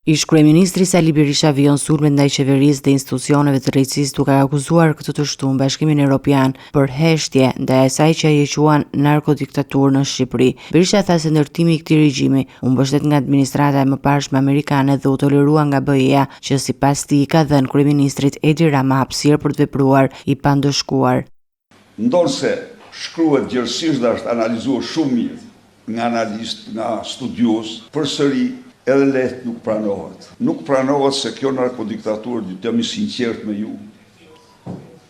Ish kryeministri Sali Berisha vijon sulmet ndaj qeverisë dhe institucioneve të drejtësisë duke akuzuar këtë të shtunë Bashkimin Evropian për heshtje ndaj asaj që ai e quan narkodiktaturë në Shqipëri. Berisha tha se ndërtimi i këtij regjimi u mbështet nga administrata e mëparshme amerikane dhe u tolerua nga BE-ja, që sipas tij ka dhënë kryeministrit Edi Rama hapësirë për të vepruar i pandëshkuar. Ndonse shkruhet gjithësisht dhe është analizuar shumë mirë nga analistë, nga studios, përsëri edhe lehtë nuk pranohet. Nuk pranohet se kjo narkodiktaturë, të jam i sinqert me ju,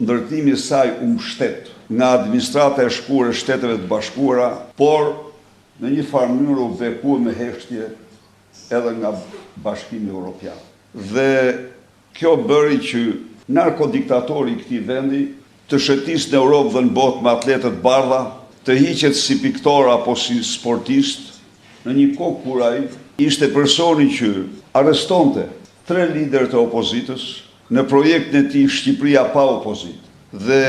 ndërtimi i saj u mbështet nga administrata e shkuar e Shteteve të Bashkuara, por në një farë mënyrë u vepruar me heshtje edhe nga Bashkimi Evropian. Dhe kjo bëri që narkodiktatori i këtij vendi të shëtisë në Europë dhe në botë me atletët bardha, të hiqet si piktor apo si sportist, në një kohë kur ai ishte personi që arrestonte 3 liderë të opozitës në projektin e tij Shqipëria pa opozitë. Dhe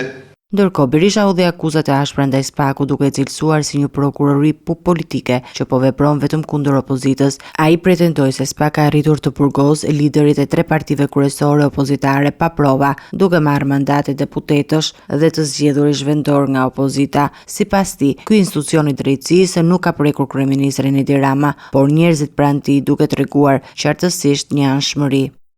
ndërkohë Berisha hodhi akuzat e ashpra ndaj SPAK-u duke e cilësuar si një prokurori politike që po vepron vetëm kundër opozitës. Ai pretendoi se SPAK ka arritur të burgozë liderit e 3 partive kryesore opozitare pa prova, duke marrë mandate deputetësh dhe të zgjedhur ish vendor nga opozita. Sipas tij, ky institucion i drejtësisë nuk ka prekur kryeministrin Edi Rama, por njerëzit pranë tij duke treguar qartësisht një anshmëri.